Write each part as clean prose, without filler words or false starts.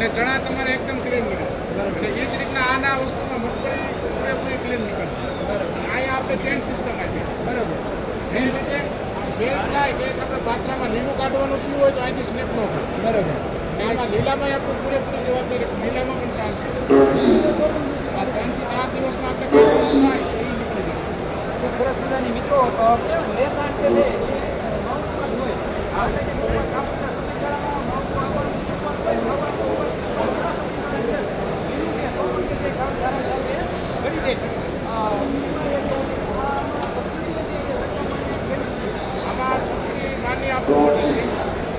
અને ચણા તમારે એકદમ ક્લીન નીકળે. અને એ જ રીતના આના વસ્તુમાં મગફળી પૂરેપૂરી ક્લીન નીકળશે. અહીંયા આપણે ચેન સિસ્ટમ આપી. બરાબર. એ રીતે ગેસ થાય કે આપણે પાત્રામાં લીલું કાઢવાનું થયું હોય તો અહીંથી સ્નેપ ન થાય. બરાબર. આમાં લીલામાં આપણે પૂરેપૂરી જવાબદારી લીલામાં પણ ચાલશે. આ 3 થી 4 દિવસમાં આપણે કાઢવાનું થાય તો એ નીકળી જશે. ખૂબ સરસ મજાની મિત્રો લેતાણ જે છે એ નવમાં જ હોય. આ રીતે કે કોઈ કાપડના સમયગાળામાં નવું આવવાનું શરૂઆત હોય, નવાનું હોય, ઘણા સમયગાળા લીલું છે તો પણ કે જે કામ સારા ચાલે કરી દેશે. આમાં સબસિડી માન્ય આપવું પડશે.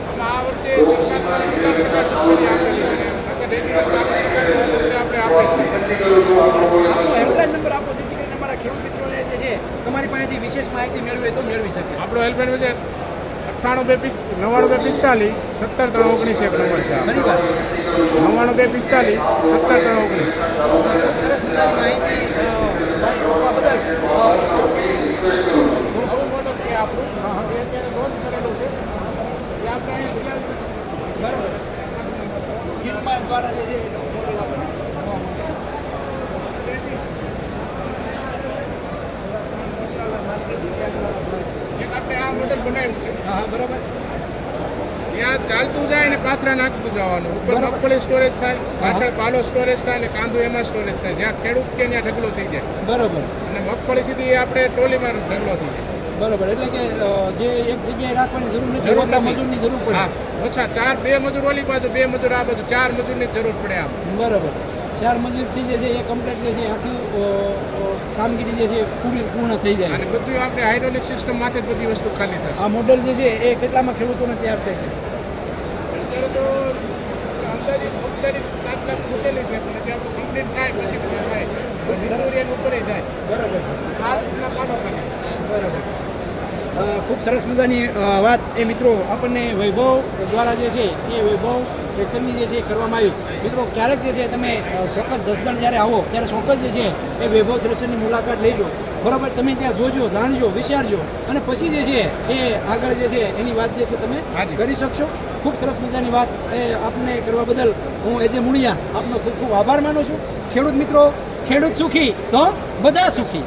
આમાં આ વર્ષે સરકાર દ્વારા 50% સબસિડી આપેલી છે. નકર રેગ્યુલર 40% આપણે આપે છે. હેલ્પલાઇન નંબર આપો જેથી કરીને અમારા ખેડૂત મિત્રોને જે છે તમારી પાસેથી વિશેષ માહિતી મેળવી હોય તો મેળવી શકે. આપણો હેલ્પલાઇન છે 98 245 17 319 એક નંબર છે. ફરી વાર 99 245 17 319. સરસ મજાની માહિતી આપવા બદલ નવું મોડલ છે આપણું. એ અત્યારે લોન્ચ કરેલું છે. એ આપણે અહીંયા બરાબર સ્કીમમાં દ્વારા જે છે મોડેલ આપણે જોવા મળશે. એક આપણે આ મોડલ બનાવ્યું છે. હા હા બરાબર. ત્યાં ચાલતું જાય અને પાથરા નાખતું જવાનું. ઉપર બરાબર. મગફળી સ્ટોરેજ થાય, પાછળ પાલો સ્ટોરેજ થાય અને કાંદો એમાં સ્ટોરેજ થાય. જ્યાં ખેડૂત કે ત્યાં ઢગલો થઈ જાય બરાબર. અને મગફળી સીધી આપણે ટ્રોલીમાં ઢગલો થઈ જાય. બરાબર એટલે કે જે એક જગ્યાએ રાખવાની જરૂર નથી, ઓછા મજૂરની જરૂર પડે. હા, ઓછા 2 મજૂર ઓલી બાજુ, 2 મજૂર આ બાજુ, 4 મજૂરની જરૂર પડે આમ. બરાબર. 4 મજૂરથી જે છે એ કમ્પ્લીટ જે છે આખી કામગીરી જે છે પૂર્ણ થઈ જાય. અને બધું આપણે હાઇડ્રોલિક સિસ્ટમ માથે જ બધી વસ્તુ ખાલી થશે. આ મોડેલ જે છે એ કેટલામાં ખેડૂતોને તૈયાર થશે? અત્યારે તો અંદાજિત 7 લાખ ફૂટેલી છે, પણ જે આપણું કમ્પ્લીટ થાય પછી બધું થાય. જરૂરિયાત ઉપર જાય. બરાબર. આ રીતના કાઢો ખાલી. બરાબર. ખૂબ સરસ મજાની વાત એ મિત્રો આપણને વૈભવ દ્વારા જે છે એ વૈભવ ફેશનની જે છે એ કરવામાં આવી. મિત્રો ક્યારેક જે છે તમે ચોક્કસ જસદણ જ્યારે આવો ત્યારે ચોક્કસ જે છે એ વૈભવ થ્રેશરની મુલાકાત લેજો. બરાબર, તમે ત્યાં જોજો, જાણજો, વિચારજો અને પછી જે છે એ આગળ જે છે એની વાત જે છે તમે કરી શકશો. ખૂબ સરસ મજાની વાત એ આપને કરવા બદલ હું એજે મુણિયા આપનો ખૂબ ખૂબ આભાર માનું છું. ખેડૂત મિત્રો, ખેડૂત સુખી તો બધા સુખી.